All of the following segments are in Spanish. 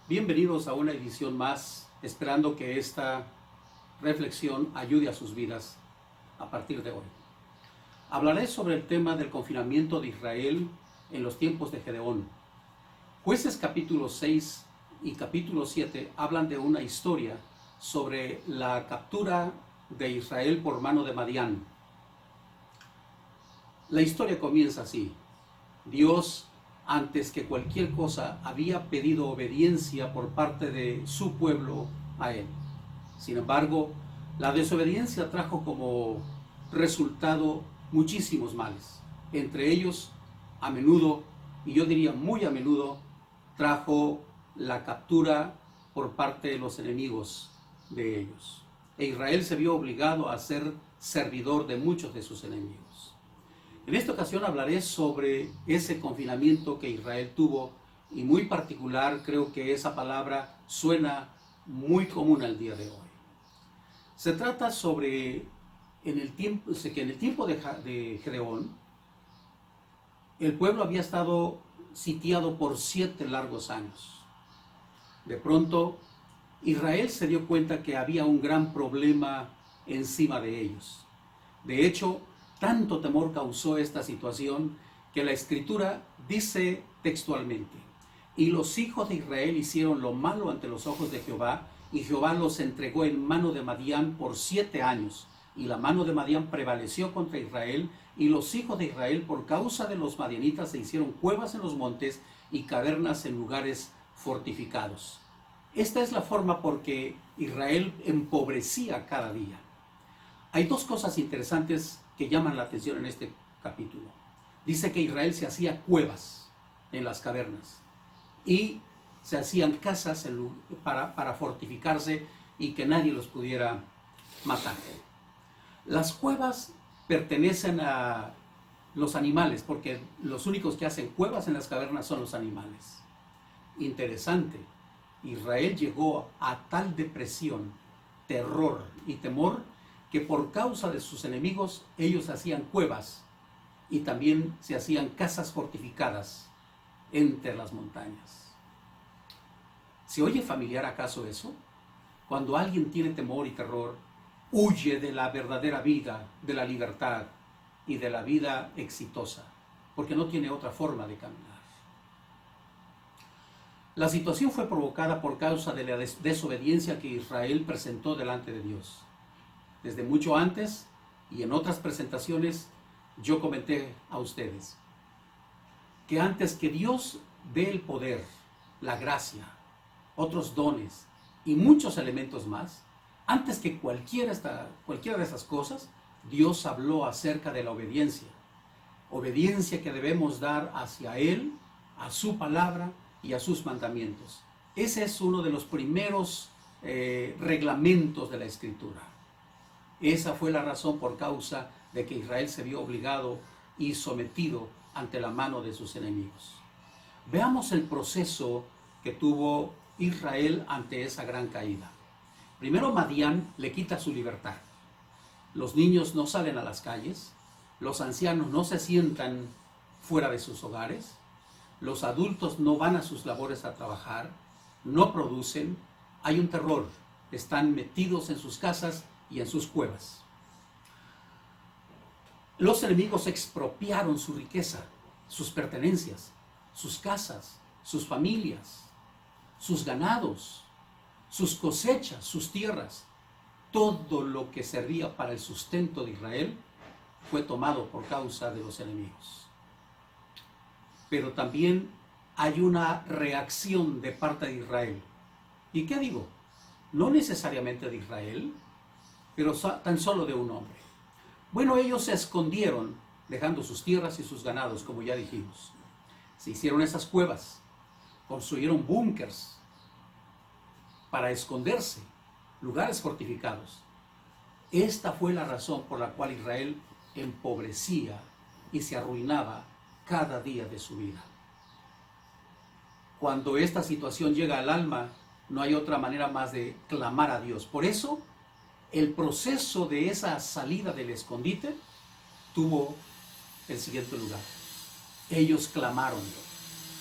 Bienvenidos a una edición más, esperando que esta reflexión ayude a sus vidas a partir de hoy. Hablaré sobre el tema del confinamiento de Israel en los tiempos de Gedeón. Jueces capítulo 6 y capítulo 7 hablan de una historia sobre la captura de Israel por mano de Madián. La historia comienza así. Dios, antes que cualquier cosa, había pedido obediencia por parte de su pueblo a él. Sin embargo, la desobediencia trajo como resultado muchísimos males. Entre ellos, a menudo, y yo diría muy a menudo, trajo la captura por parte de los enemigos de ellos. E Israel se vio obligado a ser servidor de muchos de sus enemigos. En esta ocasión hablaré sobre ese confinamiento que Israel tuvo y muy particular, creo que esa palabra suena muy común al día de hoy. Se trata sobre que en el tiempo de Gedeón, el pueblo había estado sitiado por 7 largos años. De pronto, Israel se dio cuenta que había un gran problema encima de ellos. De hecho, tanto temor causó esta situación que la Escritura dice textualmente: y los hijos de Israel hicieron lo malo ante los ojos de Jehová, y Jehová los entregó en mano de Madián por 7 años. Y la mano de Madián prevaleció contra Israel, y los hijos de Israel por causa de los madianitas se hicieron cuevas en los montes y cavernas en lugares fortificados. Esta es la forma por que Israel empobrecía cada día. Hay 2 cosas interesantes que llaman la atención en este capítulo. Dice que Israel se hacía cuevas en las cavernas y se hacían casas para fortificarse y que nadie los pudiera matar. Las cuevas pertenecen a los animales, porque los únicos que hacen cuevas en las cavernas son los animales. Interesante, Israel llegó a tal depresión, terror y temor que por causa de sus enemigos ellos hacían cuevas y también se hacían casas fortificadas entre las montañas. ¿Se oye familiar acaso eso? Cuando alguien tiene temor y terror, huye de la verdadera vida, de la libertad y de la vida exitosa, porque no tiene otra forma de caminar. La situación fue provocada por causa de la desobediencia que Israel presentó delante de Dios. Desde mucho antes y en otras presentaciones yo comenté a ustedes que antes que Dios dé el poder, la gracia, otros dones y muchos elementos más, antes que cualquiera de esas cosas, Dios habló acerca de la obediencia. Obediencia que debemos dar hacia Él, a su palabra y a sus mandamientos. Ese es uno de los primeros reglamentos de la Escritura. Esa fue la razón por causa de que Israel se vio obligado y sometido ante la mano de sus enemigos. Veamos el proceso que tuvo Israel ante esa gran caída. Primero, Madián le quita su libertad. Los niños no salen a las calles, los ancianos no se sientan fuera de sus hogares, los adultos no van a sus labores a trabajar, no producen, hay un terror, están metidos en sus casas y en sus cuevas. Los enemigos expropiaron su riqueza, sus pertenencias, sus casas, sus familias, sus ganados, sus cosechas, sus tierras. Todo lo que servía para el sustento de Israel fue tomado por causa de los enemigos. Pero también hay una reacción de parte de Israel. ¿Y qué digo? No necesariamente de Israel, pero tan solo de un hombre. Bueno, ellos se escondieron, dejando sus tierras y sus ganados, como ya dijimos. Se hicieron esas cuevas, construyeron búnkers para esconderse, lugares fortificados. Esta fue la razón por la cual Israel empobrecía y se arruinaba cada día de su vida. Cuando esta situación llega al alma, no hay otra manera más de clamar a Dios. Por eso, el proceso de esa salida del escondite tuvo el siguiente lugar. Ellos clamaron.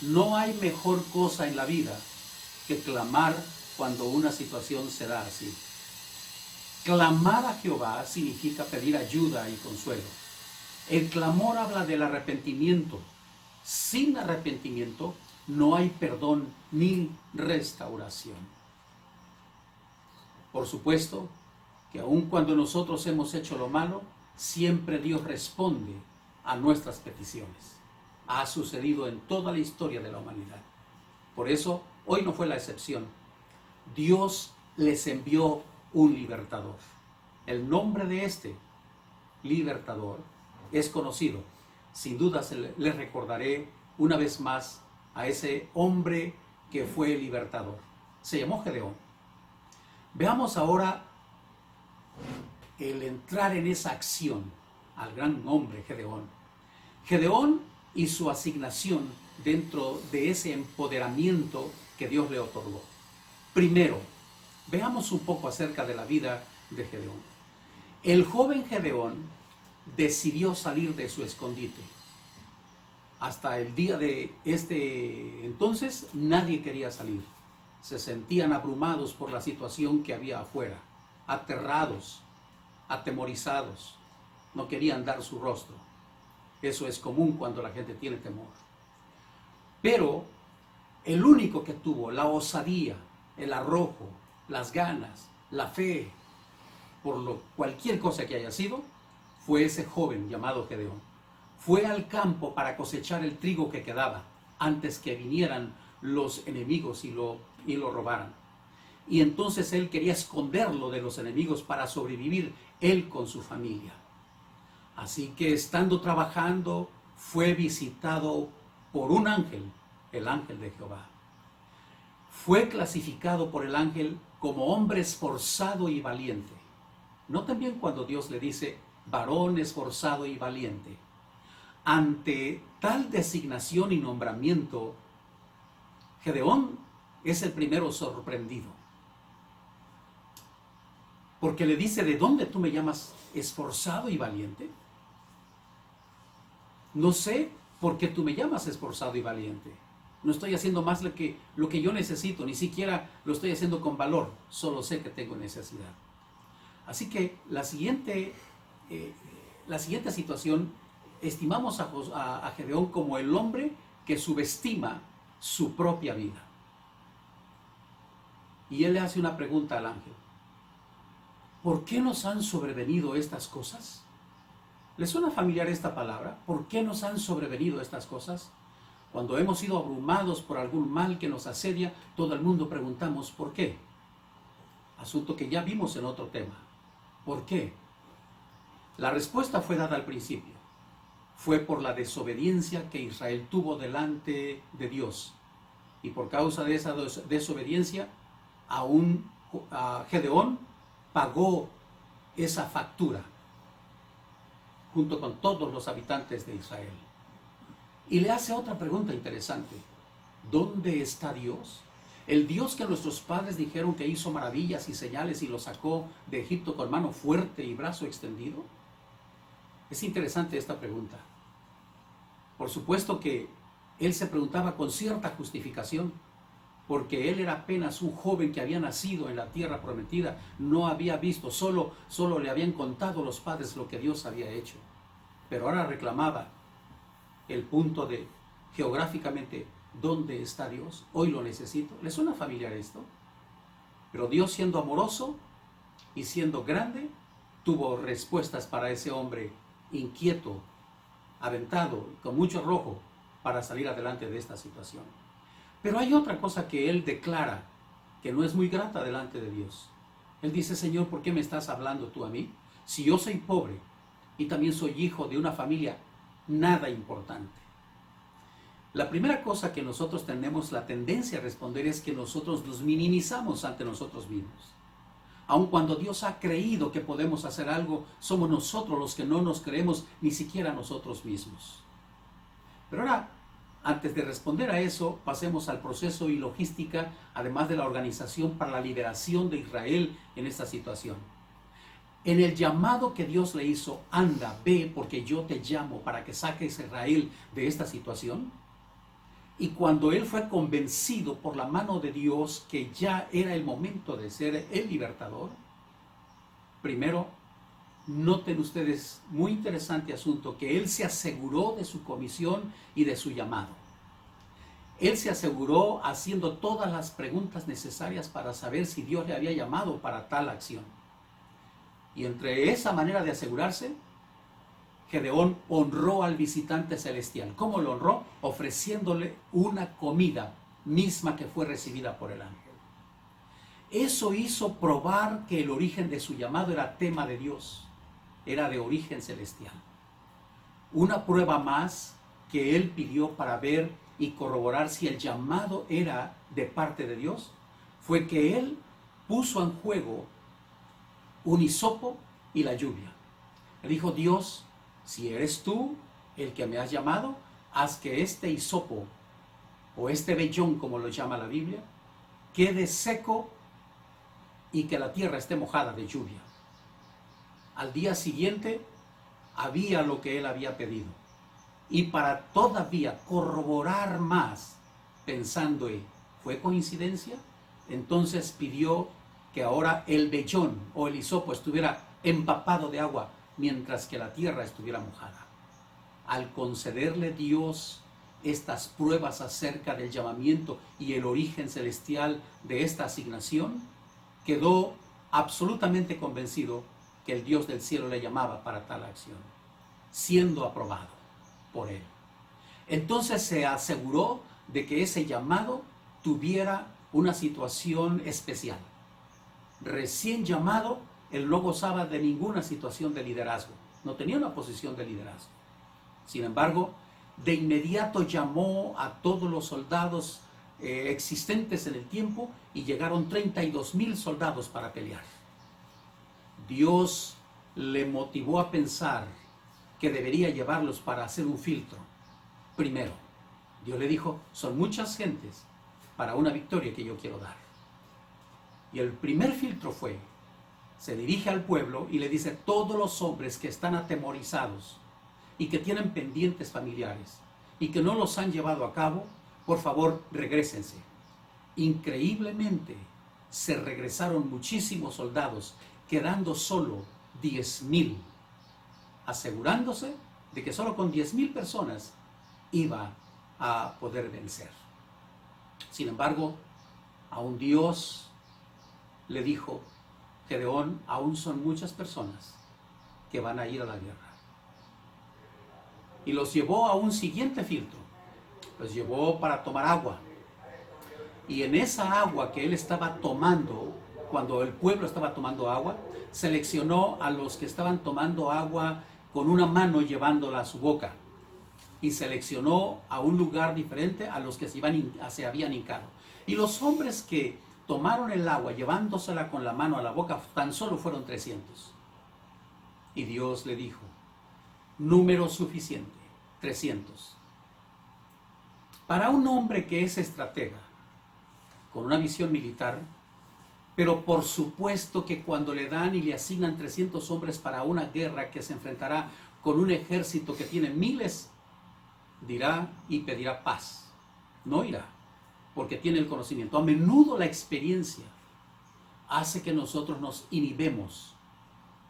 No hay mejor cosa en la vida que clamar cuando una situación se da así. Clamar a Jehová significa pedir ayuda y consuelo. El clamor habla del arrepentimiento. Sin arrepentimiento no hay perdón ni restauración. Por supuesto que aun cuando nosotros hemos hecho lo malo, siempre Dios responde a nuestras peticiones. Ha sucedido en toda la historia de la humanidad. Por eso, hoy no fue la excepción. Dios les envió un libertador. El nombre de este libertador es conocido. Sin duda les recordaré una vez más a ese hombre que fue libertador. Se llamó Gedeón. Veamos ahora el entrar en esa acción al gran hombre Gedeón. Gedeón y su asignación dentro de ese empoderamiento que Dios le otorgó. Primero, veamos un poco acerca de la vida de Gedeón. El joven Gedeón decidió salir de su escondite. Hasta el día de entonces nadie quería salir. Se sentían abrumados por la situación que había afuera, aterrados, atemorizados. No querían dar su rostro. Eso es común cuando la gente tiene temor. Pero el único que tuvo la osadía, el arrojo, las ganas, la fe, cualquier cosa que haya sido, fue ese joven llamado Gedeón. Fue al campo para cosechar el trigo que quedaba antes que vinieran los enemigos y lo robaran. Y entonces él quería esconderlo de los enemigos para sobrevivir él con su familia. Así que estando trabajando, fue visitado por un ángel, el ángel de Jehová. Fue clasificado por el ángel como hombre esforzado y valiente. Noten bien cuando Dios le dice, varón esforzado y valiente. Ante tal designación y nombramiento, Gedeón es el primero sorprendido. Porque le dice, ¿de dónde tú me llamas esforzado y valiente? No sé por qué tú me llamas esforzado y valiente. No estoy haciendo más lo que yo necesito, ni siquiera lo estoy haciendo con valor, solo sé que tengo necesidad. Así que la siguiente situación, estimamos a Gedeón como el hombre que subestima su propia vida. Y él le hace una pregunta al ángel. ¿Por qué nos han sobrevenido estas cosas? ¿Les suena familiar esta palabra? ¿Por qué nos han sobrevenido estas cosas? Cuando hemos sido abrumados por algún mal que nos asedia, todo el mundo preguntamos ¿por qué? Asunto que ya vimos en otro tema. ¿Por qué? La respuesta fue dada al principio. Fue por la desobediencia que Israel tuvo delante de Dios. Y por causa de esa desobediencia, Gedeón pagó esa factura junto con todos los habitantes de Israel. Y le hace otra pregunta interesante. ¿Dónde está Dios? El Dios que nuestros padres dijeron que hizo maravillas y señales y lo sacó de Egipto con mano fuerte y brazo extendido. Es interesante esta pregunta. Por supuesto que él se preguntaba con cierta justificación, porque él era apenas un joven que había nacido en la tierra prometida, no había visto, solo le habían contado los padres lo que Dios había hecho. Pero ahora reclamaba el punto de, geográficamente, ¿dónde está Dios? Hoy lo necesito. ¿Les suena familiar esto? Pero Dios, siendo amoroso y siendo grande, tuvo respuestas para ese hombre inquieto, aventado, con mucho arrojo, para salir adelante de esta situación. Pero hay otra cosa que él declara, que no es muy grata delante de Dios. Él dice, Señor, ¿por qué me estás hablando tú a mí? Si yo soy pobre y también soy hijo de una familia nada importante. La primera cosa que nosotros tenemos la tendencia a responder es que nosotros nos minimizamos ante nosotros mismos. Aun cuando Dios ha creído que podemos hacer algo, somos nosotros los que no nos creemos ni siquiera nosotros mismos. Pero ahora, antes de responder a eso, pasemos al proceso y logística, además de la organización para la liberación de Israel en esta situación. En el llamado que Dios le hizo, anda, ve, porque yo te llamo para que saques a Israel de esta situación. Y cuando él fue convencido por la mano de Dios que ya era el momento de ser el libertador, primero, noten ustedes, muy interesante asunto, que él se aseguró de su comisión y de su llamado. Él se aseguró haciendo todas las preguntas necesarias para saber si Dios le había llamado para tal acción. Y entre esa manera de asegurarse, Gedeón honró al visitante celestial. ¿Cómo lo honró? Ofreciéndole una comida misma que fue recibida por el ángel. Eso hizo probar que el origen de su llamado era tema de Dios, era de origen celestial. Una prueba más que él pidió para ver y corroborar si el llamado era de parte de Dios fue que él puso en juego un hisopo y la lluvia. Le dijo: Dios, si eres tú el que me has llamado, haz que este hisopo o este vellón, como lo llama la Biblia, quede seco y que la tierra esté mojada de lluvia. Al día siguiente había lo que él había pedido. Y para todavía corroborar más, pensando en, ¿fue coincidencia? Entonces pidió que ahora el vellón o el hisopo estuviera empapado de agua, mientras que la tierra estuviera mojada. Al concederle Dios estas pruebas acerca del llamamiento y el origen celestial de esta asignación, quedó absolutamente convencido que el Dios del cielo le llamaba para tal acción, siendo aprobado por él. Entonces se aseguró de que ese llamado tuviera una situación especial. Recién llamado, él no gozaba de ninguna situación de liderazgo, no tenía una posición de liderazgo. Sin embargo, de inmediato llamó a todos los soldados existentes en el tiempo y llegaron 32,000 soldados para pelear. Dios le motivó a pensar que debería llevarlos para hacer un filtro. Primero, Dios le dijo: son muchas gentes para una victoria que yo quiero dar. Y el primer filtro fue, se dirige al pueblo y le dice: todos los hombres que están atemorizados y que tienen pendientes familiares y que no los han llevado a cabo, por favor, regrésense. Increíblemente, se regresaron muchísimos soldados, quedando solo 10,000, asegurándose de que solo con 10,000 personas iba a poder vencer. Sin embargo, aún Dios le dijo: Gedeón, aún son muchas personas que van a ir a la guerra. Y los llevó a un siguiente filtro. Los llevó para tomar agua. Y en esa agua que él estaba tomando, cuando el pueblo estaba tomando agua, seleccionó a los que estaban tomando agua con una mano llevándola a su boca. Y seleccionó a un lugar diferente a los que se habían hincado. Y los hombres que tomaron el agua llevándosela con la mano a la boca, tan solo fueron 300. Y Dios le dijo: número suficiente, 300. Para un hombre que es estratega, con una visión militar, pero por supuesto que cuando le dan y le asignan 300 hombres para una guerra que se enfrentará con un ejército que tiene miles, dirá y pedirá paz. No irá, porque tiene el conocimiento. A menudo la experiencia hace que nosotros nos inhibemos,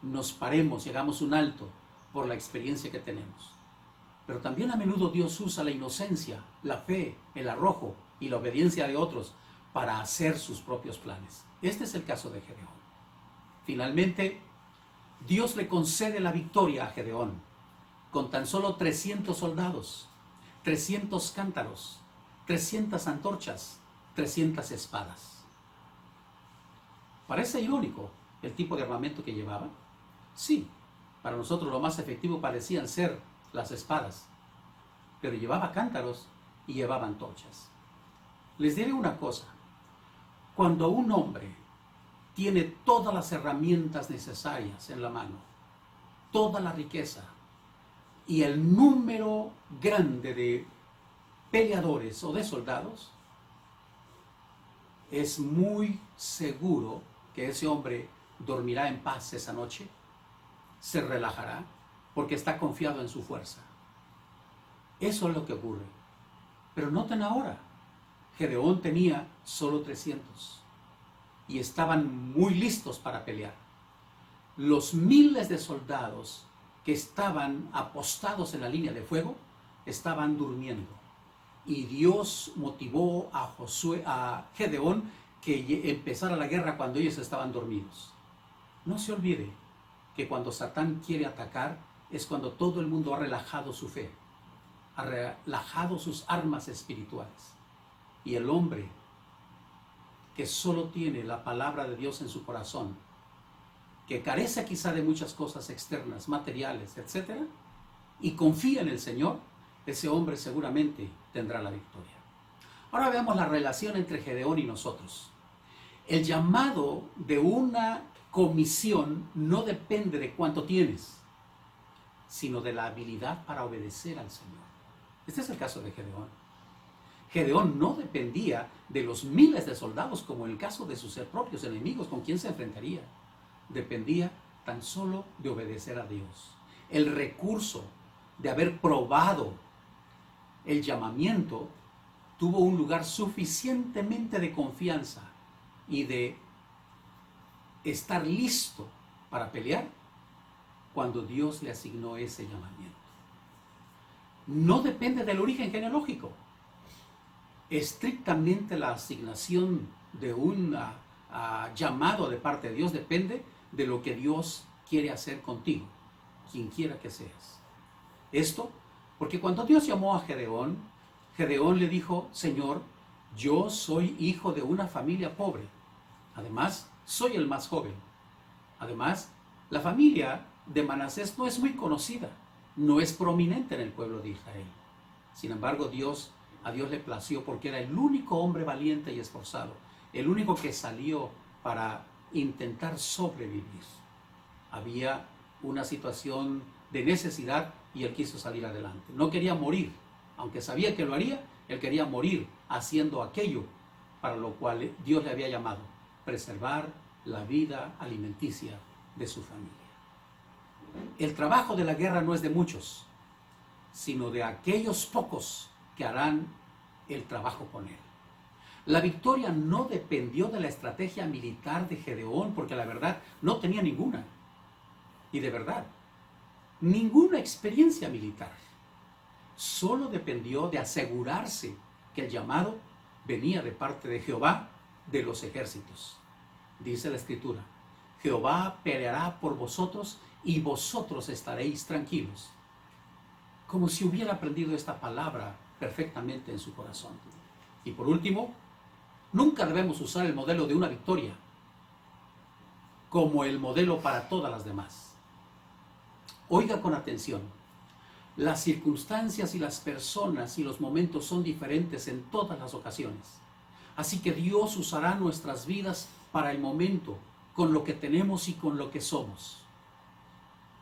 nos paremos y hagamos un alto por la experiencia que tenemos. Pero también a menudo Dios usa la inocencia, la fe, el arrojo y la obediencia de otros para hacer sus propios planes. Este es el caso de Gedeón. Finalmente, Dios le concede la victoria a Gedeón con tan solo 300 soldados, 300 cántaros, 300 antorchas, 300 espadas. ¿Parece irónico el tipo de armamento que llevaba? Sí, para nosotros lo más efectivo parecían ser las espadas, pero llevaba cántaros y llevaba antorchas. Les diré una cosa: cuando un hombre tiene todas las herramientas necesarias en la mano, toda la riqueza y el número grande de peleadores o de soldados, es muy seguro que ese hombre dormirá en paz esa noche, se relajará, porque está confiado en su fuerza. Eso es lo que ocurre. Pero noten ahora, Gedeón tenía solo 300 y estaban muy listos para pelear. Los miles de soldados que estaban apostados en la línea de fuego estaban durmiendo. Y Dios motivó a Gedeón que empezara la guerra cuando ellos estaban dormidos. No se olvide que cuando Satán quiere atacar es cuando todo el mundo ha relajado su fe, ha relajado sus armas espirituales. Y el hombre que solo tiene la palabra de Dios en su corazón, que carece quizá de muchas cosas externas, materiales, etc., y confía en el Señor, ese hombre seguramente tendrá la victoria. Ahora veamos la relación entre Gedeón y nosotros. El llamado de una comisión no depende de cuánto tienes, sino de la habilidad para obedecer al Señor. Este es el caso de Gedeón. Gedeón no dependía de los miles de soldados como en el caso de sus propios enemigos con quien se enfrentaría. Dependía tan solo de obedecer a Dios. El recurso de haber probado el llamamiento tuvo un lugar suficientemente de confianza y de estar listo para pelear cuando Dios le asignó ese llamamiento. No depende del origen genealógico. Estrictamente la asignación de un llamado de parte de Dios depende de lo que Dios quiere hacer contigo, quien quiera que seas. Esto porque cuando Dios llamó a Gedeón, Gedeón le dijo: Señor, yo soy hijo de una familia pobre. Además, soy el más joven. Además, la familia de Manasés no es muy conocida, no es prominente en el pueblo de Israel. Sin embargo, a Dios le plació porque era el único hombre valiente y esforzado, el único que salió para intentar sobrevivir. Había una situación de necesidad y él quiso salir adelante. No quería morir, aunque sabía que lo haría, él quería morir haciendo aquello para lo cual Dios le había llamado: preservar la vida alimenticia de su familia. El trabajo de la guerra no es de muchos, sino de aquellos pocos que harán el trabajo con él. La victoria no dependió de la estrategia militar de Gedeón, porque la verdad no tenía ninguna. Y de verdad, ninguna experiencia militar. Solo dependió de asegurarse que el llamado venía de parte de Jehová de los ejércitos. Dice la Escritura: Jehová peleará por vosotros y vosotros estaréis tranquilos. Como si hubiera aprendido esta palabra perfectamente en su corazón. Y por último, nunca debemos usar el modelo de una victoria como el modelo para todas las demás. Oiga con atención: las circunstancias y las personas y los momentos son diferentes en todas las ocasiones. Así que Dios usará nuestras vidas para el momento, con lo que tenemos y con lo que somos.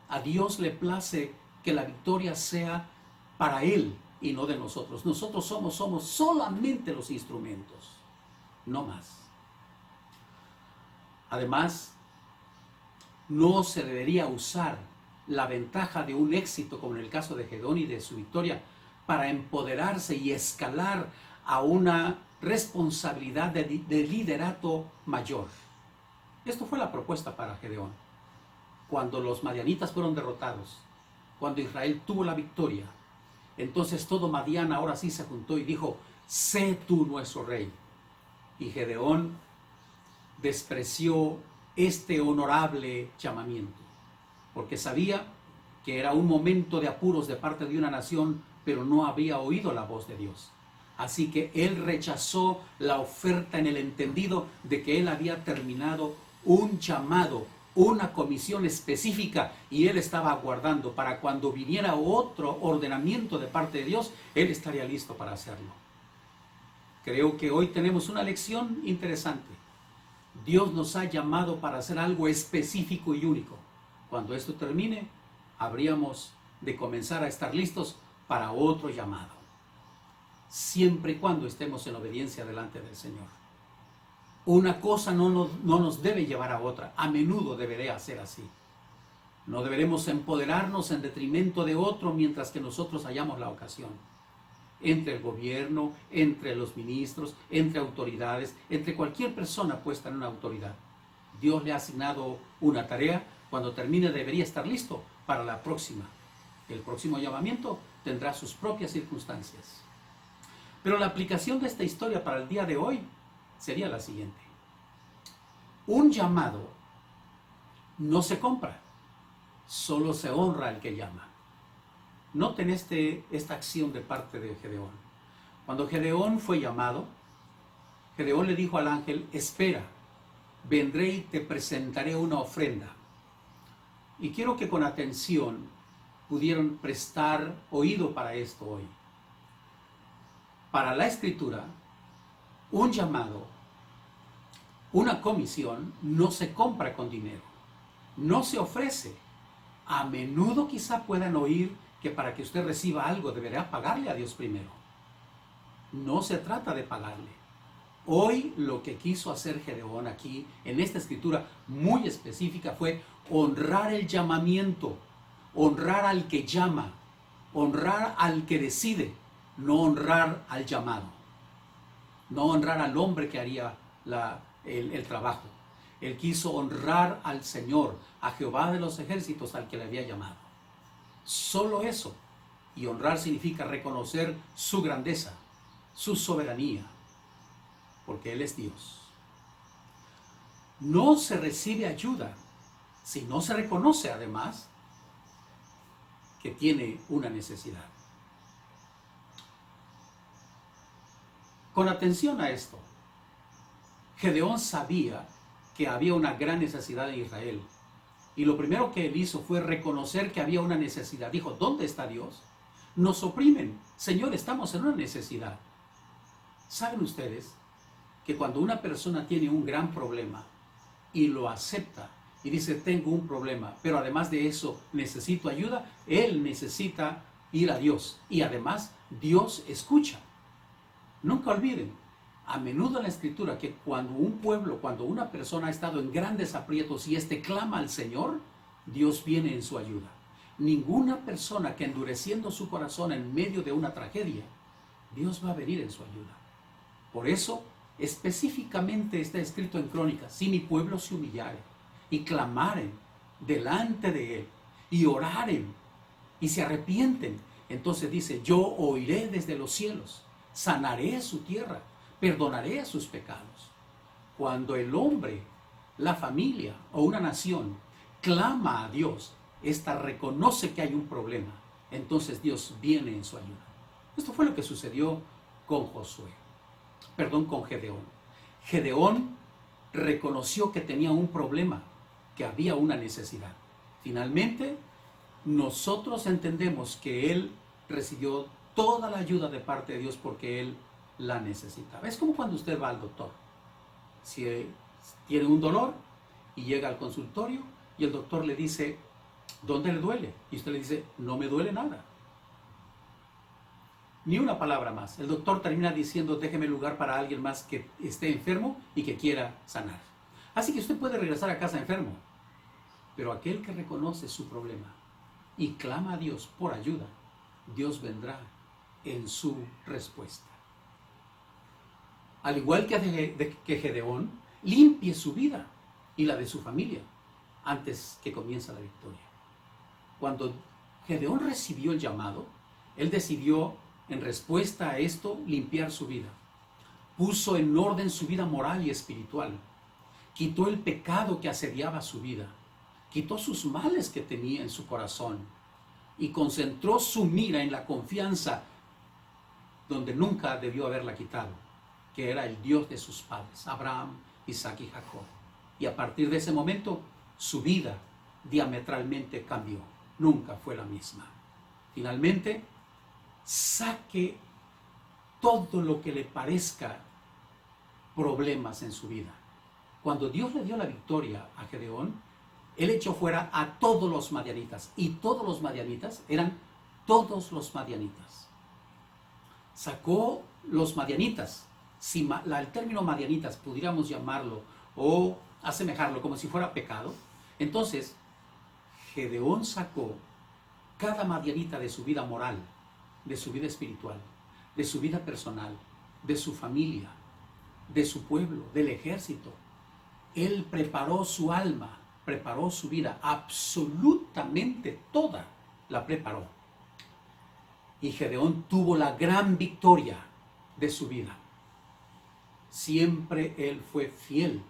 A Dios le place que la victoria sea para Él y no de nosotros. Nosotros somos solamente los instrumentos, no más. Además, no se debería usar la ventaja de un éxito, como en el caso de Gedeón y de su victoria, para empoderarse y escalar a una responsabilidad de liderato mayor. Esto fue la propuesta para Gedeón. Cuando los madianitas fueron derrotados, cuando Israel tuvo la victoria, entonces todo Madián ahora sí se juntó y dijo: sé tú nuestro rey. Y Gedeón despreció este honorable llamamiento, porque sabía que era un momento de apuros de parte de una nación, pero no había oído la voz de Dios. Así que él rechazó la oferta en el entendido de que él había terminado un llamado, una comisión específica, y él estaba aguardando para cuando viniera otro ordenamiento de parte de Dios, él estaría listo para hacerlo. Creo que hoy tenemos una lección interesante. Dios nos ha llamado para hacer algo específico y único. Cuando esto termine, habríamos de comenzar a estar listos para otro llamado, siempre y cuando estemos en obediencia delante del Señor. Una cosa no nos debe llevar a otra. A menudo debería ser así. No deberemos empoderarnos en detrimento de otro mientras que nosotros hallamos la ocasión. entre el gobierno, entre los ministros, entre autoridades, entre cualquier persona puesta en una autoridad. Dios le ha asignado una tarea, cuando termine debería estar listo para la próxima. El próximo llamamiento tendrá sus propias circunstancias. Pero la aplicación de esta historia para el día de hoy sería la siguiente. Un llamado no se compra, solo se honra al que llama. Noten esta acción de parte de Gedeón. Cuando Gedeón fue llamado, Gedeón le dijo al ángel, espera, vendré y te presentaré una ofrenda. Y quiero que con atención pudieran prestar oído para esto hoy. Para la Escritura, un llamado, una comisión, no se compra con dinero, no se ofrece. A menudo quizá puedan oír que para que usted reciba algo deberá pagarle a Dios primero. No se trata de pagarle. Hoy lo que quiso hacer Gedeón aquí, en esta escritura muy específica, fue honrar el llamamiento, honrar al que llama, honrar al que decide, no honrar al llamado, no honrar al hombre que haría el trabajo. Él quiso honrar al Señor, a Jehová de los ejércitos, al que le había llamado. Solo eso. Y honrar significa reconocer su grandeza, su soberanía, porque Él es Dios. No se recibe ayuda si no se reconoce además que tiene una necesidad. Con atención a esto, Gedeón sabía que había una gran necesidad en Israel. Y lo primero que él hizo fue reconocer que había una necesidad. Dijo, ¿dónde está Dios? Nos oprimen. Señor, estamos en una necesidad. ¿Saben ustedes que cuando una persona tiene un gran problema y lo acepta y dice, tengo un problema, pero además de eso necesito ayuda, él necesita ir a Dios. Y además Dios escucha. Nunca olviden, a menudo en la Escritura, que cuando un pueblo, cuando una persona ha estado en grandes aprietos y éste clama al Señor, Dios viene en su ayuda. Ninguna persona que endureciendo su corazón en medio de una tragedia, Dios va a venir en su ayuda. Por eso, específicamente está escrito en Crónicas, si mi pueblo se humillare y clamaren delante de Él y oraren y se arrepienten, entonces dice, yo oiré desde los cielos, sanaré su tierra, perdonaré sus pecados. Cuando el hombre, la familia o una nación clama a Dios, ésta reconoce que hay un problema, entonces Dios viene en su ayuda. Esto fue lo que sucedió con con Gedeón. Gedeón reconoció que tenía un problema, que había una necesidad. Finalmente, nosotros entendemos que él recibió toda la ayuda de parte de Dios porque él la necesitaba. Es como cuando usted va al doctor. Si tiene un dolor y llega al consultorio y el doctor le dice, ¿dónde le duele? Y usted le dice, no me duele nada. Ni una palabra más. El doctor termina diciendo, déjeme lugar para alguien más que esté enfermo y que quiera sanar. Así que usted puede regresar a casa enfermo. Pero aquel que reconoce su problema y clama a Dios por ayuda, Dios vendrá en su respuesta. Al igual que Gedeón, limpie su vida y la de su familia antes que comience la victoria. Cuando Gedeón recibió el llamado, él decidió, en respuesta a esto, limpiar su vida. Puso en orden su vida moral y espiritual. Quitó el pecado que asediaba su vida. Quitó sus males que tenía en su corazón. Y concentró su mira en la confianza donde nunca debió haberla quitado, que era el Dios de sus padres, Abraham, Isaac y Jacob. Y a partir de ese momento, su vida diametralmente cambió. Nunca fue la misma. Finalmente, saque todo lo que le parezca problemas en su vida. Cuando Dios le dio la victoria a Gedeón, él echó fuera a todos los madianitas. Y todos los madianitas eran todos los madianitas. Sacó los madianitas. Si el término madianitas pudiéramos llamarlo o asemejarlo como si fuera pecado, entonces Gedeón sacó cada madianita de su vida moral, de su vida espiritual. de su vida personal, de su familia, de su pueblo, del ejército. Él preparó su alma, preparó su vida, absolutamente toda la preparó. Y Gedeón tuvo la gran victoria de su vida. Siempre él fue fiel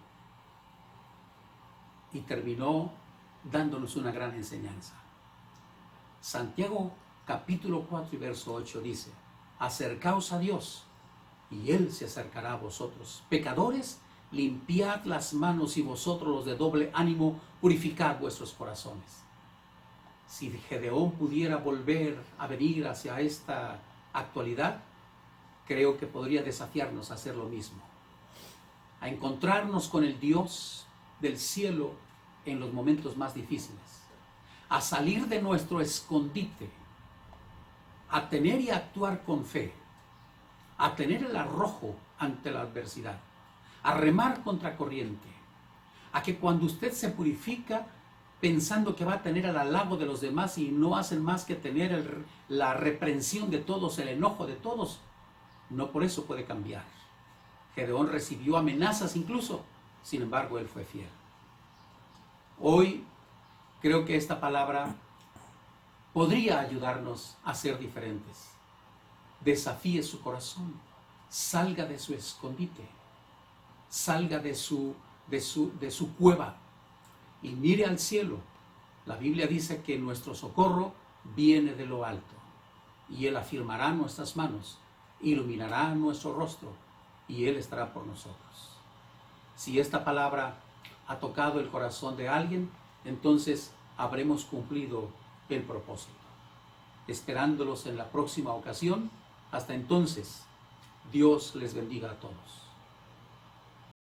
y terminó dándonos una gran enseñanza. Santiago capítulo 4 y verso 8 dice: acercaos a Dios y Él se acercará a vosotros. Pecadores, limpiad las manos, y vosotros los de doble ánimo, purificad vuestros corazones. Si Gedeón pudiera volver a venir hacia esta actualidad, creo que podría desafiarnos a hacer lo mismo, a encontrarnos con el Dios del cielo en los momentos más difíciles, a salir de nuestro escondite, a tener y actuar con fe, a tener el arrojo ante la adversidad, a remar contra corriente, a que cuando usted se purifica pensando que va a tener el halago de los demás y no hacen más que tener la reprensión de todos, el enojo de todos, no por eso puede cambiar. Gedeón recibió amenazas incluso, sin embargo él fue fiel. Hoy creo que esta palabra podría ayudarnos a ser diferentes. Desafíe su corazón, salga de su escondite, salga de su cueva y mire al cielo. La Biblia dice que nuestro socorro viene de lo alto, y Él afirmará nuestras manos, iluminará nuestro rostro, y Él estará por nosotros. Si esta palabra ha tocado el corazón de alguien, entonces habremos cumplido el propósito. Esperándolos en la próxima ocasión. Hasta entonces, Dios les bendiga a todos.